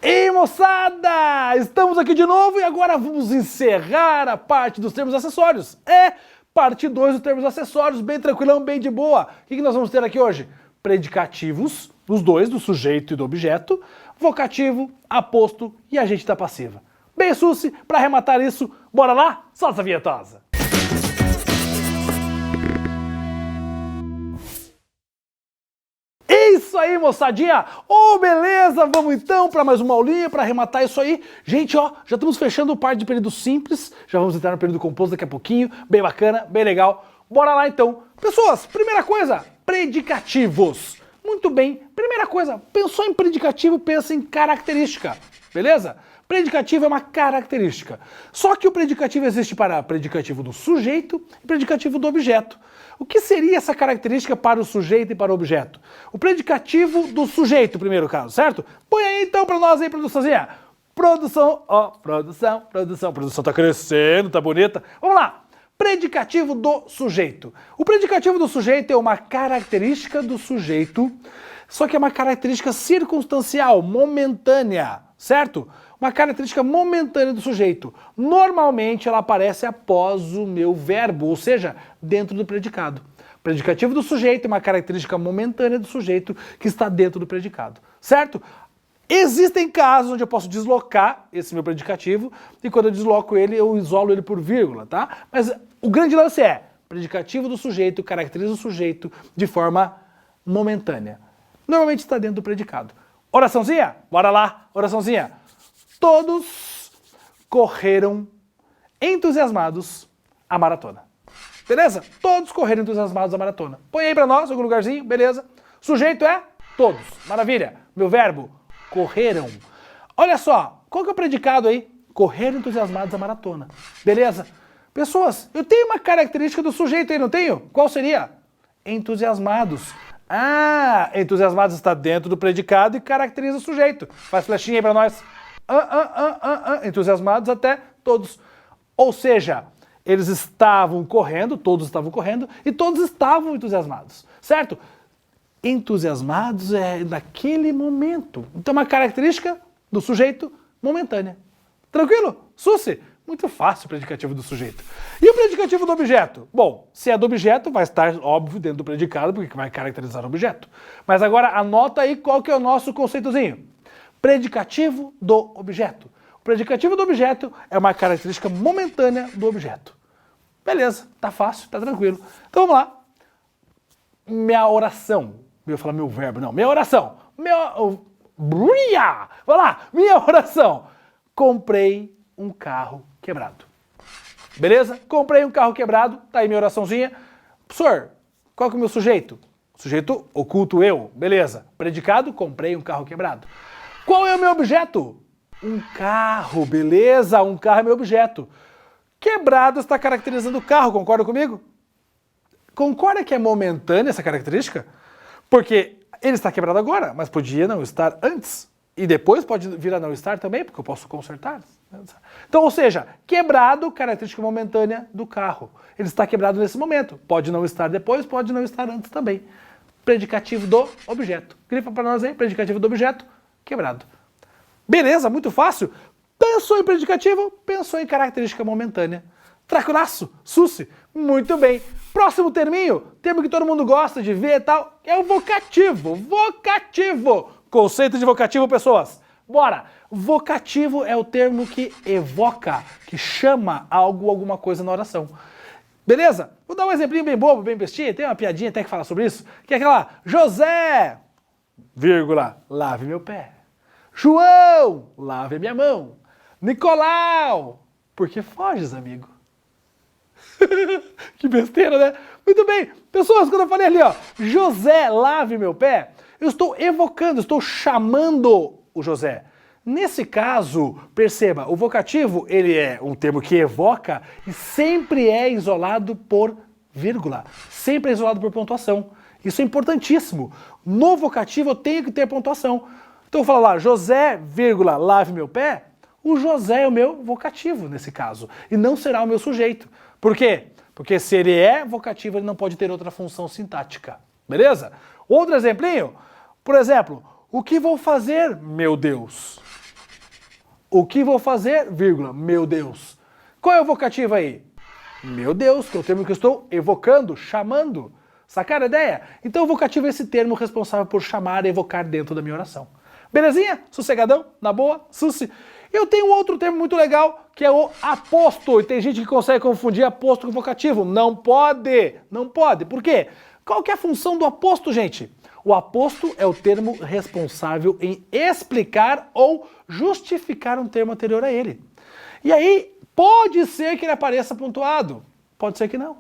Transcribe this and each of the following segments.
Ei, moçada! Estamos aqui de novo e agora vamos encerrar a parte dos termos acessórios. Parte 2 dos termos acessórios, bem tranquilão, bem de boa. O que nós vamos ter aqui hoje? Predicativos, os dois, do sujeito e do objeto, vocativo, aposto e agente da passiva. Bem, Susi, para arrematar isso, bora lá? Solta essa vinhetosa! Isso aí, moçadinha! Beleza! Vamos então para mais uma aulinha para arrematar isso aí. Gente, já estamos fechando o parte de período simples, já vamos entrar no período composto daqui a pouquinho, bem bacana, bem legal. Bora lá então. Pessoas, primeira coisa, predicativos. Muito bem, primeira coisa, pensou em predicativo, pensa em característica, beleza? Predicativo é uma característica. Só que o predicativo existe para predicativo do sujeito e predicativo do objeto. O que seria essa característica para o sujeito e para o objeto? O predicativo do sujeito, primeiro caso, certo? Põe aí então para nós aí, produçãozinha. Produção, produção tá crescendo, tá bonita. Vamos lá. Predicativo do sujeito. O predicativo do sujeito é uma característica do sujeito, só que é uma característica circunstancial, momentânea, certo? Uma característica momentânea do sujeito. Normalmente ela aparece após o meu verbo, ou seja, dentro do predicado. O predicativo do sujeito é uma característica momentânea do sujeito que está dentro do predicado, certo? Existem casos onde eu posso deslocar esse meu predicativo e quando eu desloco ele, eu isolo ele por vírgula, tá? Mas o grande lance é, predicativo do sujeito caracteriza o sujeito de forma momentânea. Normalmente está dentro do predicado. Oraçãozinha? Bora lá, oraçãozinha. Todos correram entusiasmados a maratona. Beleza? Todos correram entusiasmados a maratona. Põe aí pra nós, algum lugarzinho, beleza? Sujeito é todos. Maravilha. Meu verbo, correram. Olha só, qual que é o predicado aí? Correram entusiasmados a maratona. Beleza? Pessoas, eu tenho uma característica do sujeito aí, não tenho? Qual seria? Entusiasmados. Entusiasmados está dentro do predicado e caracteriza o sujeito. Faz flechinha aí pra nós. Entusiasmados até todos. Ou seja, eles estavam correndo, todos estavam correndo e todos estavam entusiasmados, certo? Entusiasmados é naquele momento. Então, uma característica do sujeito momentânea. Tranquilo? Susi? Muito fácil o predicativo do sujeito. E o predicativo do objeto? Bom, se é do objeto, vai estar, óbvio, dentro do predicado, porque vai caracterizar o objeto. Mas agora, anota aí qual que é o nosso conceitozinho. Predicativo do objeto. O predicativo do objeto é uma característica momentânea do objeto. Beleza, tá fácil, tá tranquilo. Então vamos lá. Minha oração. Eu ia falar meu verbo, não. Minha oração. Vamos lá. Minha oração. Comprei um carro quebrado. Beleza? Comprei um carro quebrado. Tá aí minha oraçãozinha. Professor, qual que é o meu sujeito? Sujeito oculto eu. Beleza. Predicado, comprei um carro quebrado. Qual é o meu objeto? Um carro, beleza? Um carro é meu objeto. Quebrado está caracterizando o carro, concorda comigo? Concorda que é momentânea essa característica? Porque ele está quebrado agora, mas podia não estar antes. E depois pode vir a não estar também, porque eu posso consertar. Então, ou seja, quebrado, característica momentânea do carro. Ele está quebrado nesse momento. Pode não estar depois, pode não estar antes também. Predicativo do objeto. Grifa para nós aí, predicativo do objeto. Quebrado. Beleza, muito fácil. Pensou em predicativo, pensou em característica momentânea. Tranquilaço, Susi, muito bem. Próximo terminho, termo que todo mundo gosta de ver e tal, é o vocativo. Vocativo. Conceito de vocativo, pessoas. Bora. Vocativo é o termo que evoca, que chama algo, alguma coisa na oração. Beleza? Vou dar um exemplinho bem bobo, bem bestinha, tem uma piadinha até que fala sobre isso, que é aquela, José, vírgula, lave meu pé. João, lave a minha mão. Nicolau, porque foges, amigo. Que besteira, né? Muito bem. Pessoas, quando eu falei ali, José, lave meu pé, eu estou evocando, estou chamando o José. Nesse caso, perceba, o vocativo, ele é um termo que evoca e sempre é isolado por vírgula. Sempre é isolado por pontuação. Isso é importantíssimo. No vocativo eu tenho que ter pontuação. Então eu falo lá, José, vírgula, lave meu pé, o José é o meu vocativo nesse caso, e não será o meu sujeito. Por quê? Porque se ele é vocativo, ele não pode ter outra função sintática. Beleza? Outro exemplinho, por exemplo, o que vou fazer, meu Deus? O que vou fazer, vírgula, meu Deus. Qual é o vocativo aí? Meu Deus, que é o termo que eu estou evocando, chamando. Sacaram a ideia? Então o vocativo é esse termo responsável por chamar e evocar dentro da minha oração. Belezinha? Sossegadão? Na boa? Sussi? Eu tenho um outro termo muito legal, que é o aposto. E tem gente que consegue confundir aposto com vocativo. Não pode. Não pode. Por quê? Qual que é a função do aposto, gente? O aposto é o termo responsável em explicar ou justificar um termo anterior a ele. E aí, pode ser que ele apareça pontuado. Pode ser que não.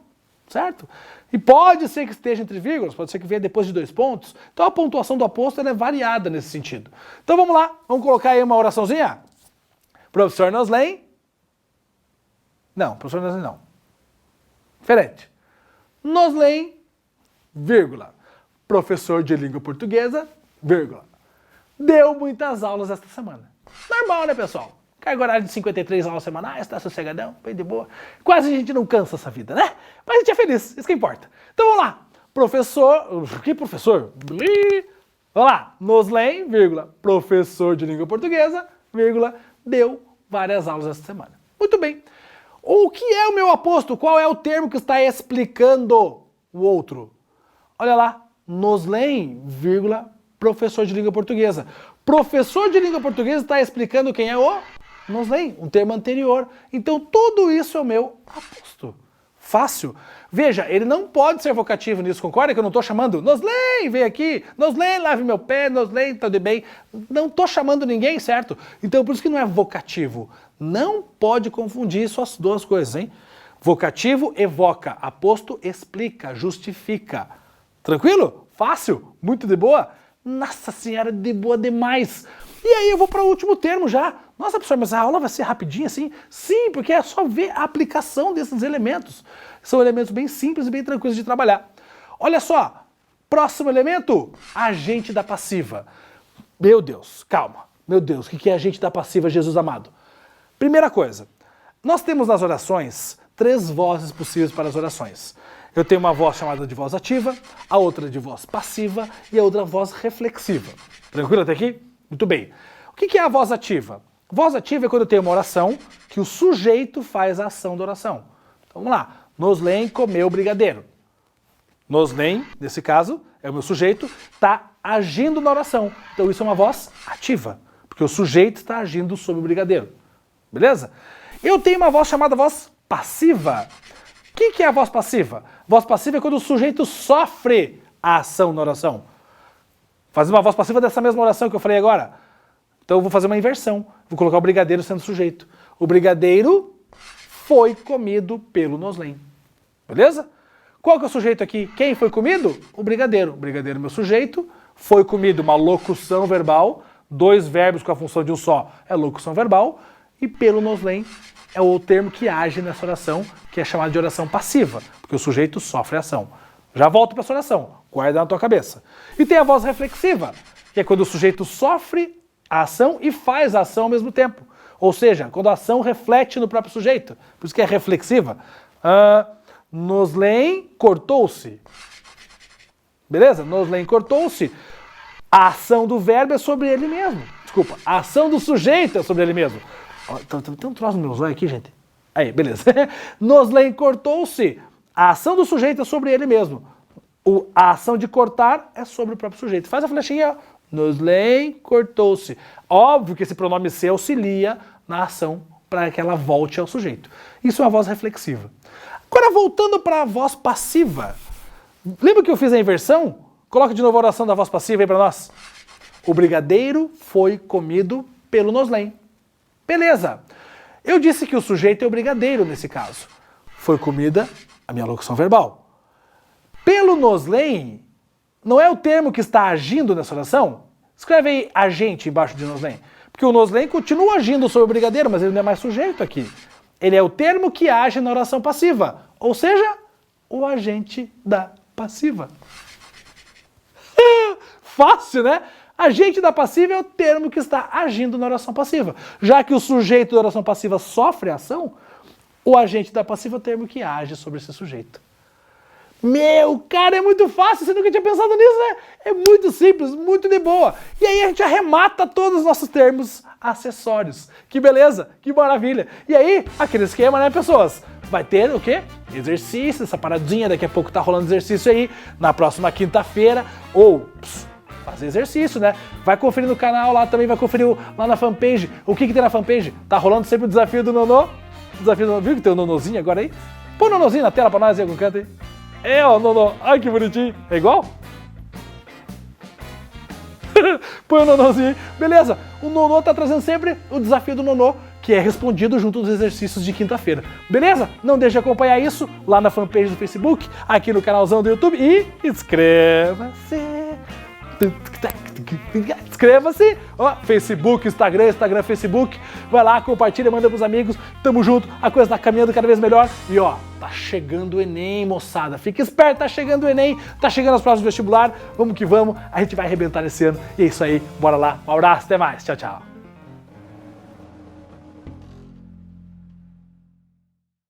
Certo? E pode ser que esteja entre vírgulas, pode ser que venha depois de 2 pontos. Então a pontuação do aposto é variada nesse sentido. Então vamos lá, vamos colocar aí uma oraçãozinha? Professor Noslen. Não, professor Noslen não. Diferente. Noslen, vírgula. Professor de língua portuguesa, vírgula. Deu muitas aulas esta semana. Normal, né, pessoal? Carga horária de 53 aulas semanais, tá sossegadão, bem de boa. Quase a gente não cansa essa vida, né? Mas a gente é feliz, isso que importa. Então vamos lá. Professor... Que professor? Vamos lá. Noslen, vírgula, professor de língua portuguesa, vírgula, deu várias aulas essa semana. Muito bem. O que é o meu aposto? Qual é o termo que está explicando o outro? Olha lá. Noslen, vírgula, professor de língua portuguesa. Professor de língua portuguesa está explicando quem é o Noslen, um termo anterior. Então tudo isso é o meu aposto. Fácil. Veja, ele não pode ser vocativo nisso, concorda que eu não estou chamando Noslen, vem aqui, Noslen, lave meu pé, Noslen, tá de bem. Não estou chamando ninguém, certo? Então por isso que não é vocativo. Não pode confundir isso as duas coisas, hein? Vocativo evoca, aposto explica, justifica. Tranquilo? Fácil? Muito de boa? Nossa senhora, de boa demais! E aí eu vou para o último termo já. Nossa, professor, mas a aula vai ser rapidinha assim? Sim, porque é só ver a aplicação desses elementos. São elementos bem simples e bem tranquilos de trabalhar. Olha só, próximo elemento, agente da passiva. Meu Deus, calma. Meu Deus, o que é agente da passiva, Jesus amado? Primeira coisa, nós temos nas orações 3 vozes possíveis para as orações. Eu tenho uma voz chamada de voz ativa, a outra de voz passiva e a outra voz reflexiva. Tranquilo até aqui? Muito bem. O que é a voz ativa? Voz ativa é quando eu tenho uma oração que o sujeito faz a ação da oração. Então vamos lá. Noslen comeu brigadeiro. Noslen, nesse caso, é o meu sujeito, está agindo na oração. Então isso é uma voz ativa, porque o sujeito está agindo sobre o brigadeiro. Beleza? Eu tenho uma voz chamada voz passiva. O que é a voz passiva? Voz passiva é quando o sujeito sofre a ação na oração. Fazer uma voz passiva dessa mesma oração que eu falei agora. Então eu vou fazer uma inversão. Vou colocar o brigadeiro sendo sujeito. O brigadeiro foi comido pelo Noslen. Beleza? Qual que é o sujeito aqui? Quem foi comido? O brigadeiro. O brigadeiro, meu sujeito, foi comido, uma locução verbal. 2 verbos com a função de um só é locução verbal. E pelo Noslen é o termo que age nessa oração, que é chamado de oração passiva, porque o sujeito sofre a ação. Já volto para essa oração, guarda na tua cabeça. E tem a voz reflexiva, que é quando o sujeito sofre a ação e faz a ação ao mesmo tempo. Ou seja, quando a ação reflete no próprio sujeito. Por isso que é reflexiva. Noslen cortou-se. Beleza? Noslen cortou-se. A ação do verbo é sobre ele mesmo. Desculpa, a ação do sujeito é sobre ele mesmo. Tem um troço no meu zóio aqui, gente. Aí, beleza. Noslen cortou-se. A ação do sujeito é sobre ele mesmo. A ação de cortar é sobre o próprio sujeito. Faz a flechinha, ó. Noslen cortou-se. Óbvio que esse pronome se auxilia na ação para que ela volte ao sujeito. Isso é uma voz reflexiva. Agora, voltando para a voz passiva. Lembra que eu fiz a inversão? Coloca de novo a oração da voz passiva aí para nós. O brigadeiro foi comido pelo Noslen. Beleza. Eu disse que o sujeito é o brigadeiro nesse caso. Foi comida a minha locução verbal. Pelo Noslen, não é o termo que está agindo nessa oração? Escreve aí agente embaixo de Noslen. Porque o Noslen continua agindo sobre o brigadeiro, mas ele não é mais sujeito aqui. Ele é o termo que age na oração passiva. Ou seja, o agente da passiva. Fácil, né? Agente da passiva é o termo que está agindo na oração passiva. Já que o sujeito da oração passiva sofre a ação, o agente da passiva é o termo que age sobre esse sujeito. Meu, cara, é muito fácil, você nunca tinha pensado nisso, né? É muito simples, muito de boa. E aí a gente arremata todos os nossos termos acessórios. Que beleza, que maravilha. E aí, aquele esquema, né, pessoas? Vai ter o quê? Exercício, essa paradinha, daqui a pouco tá rolando exercício aí, na próxima quinta-feira, ou fazer exercício, né? Vai conferir no canal lá também, vai conferir lá na fanpage. O que tem na fanpage? Tá rolando sempre o desafio do Nonô. Desafio do Nonô, viu que tem o Nonozinho agora aí? Põe o Nonozinho na tela pra nós aí, algum canto aí. É, ó, Nonô. Ai, que bonitinho. É igual? Põe o Nonozinho aí. Beleza, o Nonô tá trazendo sempre o desafio do Nonô, que é respondido junto aos exercícios de quinta-feira. Beleza? Não deixe de acompanhar isso lá na fanpage do Facebook, aqui no canalzão do YouTube e inscreva-se. Inscreva-se, ó, Facebook, Instagram, Facebook, vai lá, compartilha, manda pros amigos, tamo junto, a coisa tá caminhando cada vez melhor e ó, tá chegando o Enem, moçada, fica esperto, tá chegando o Enem, tá chegando as provas do vestibular, vamos que vamos, a gente vai arrebentar esse ano e é isso aí, bora lá, um abraço, até mais, tchau, tchau.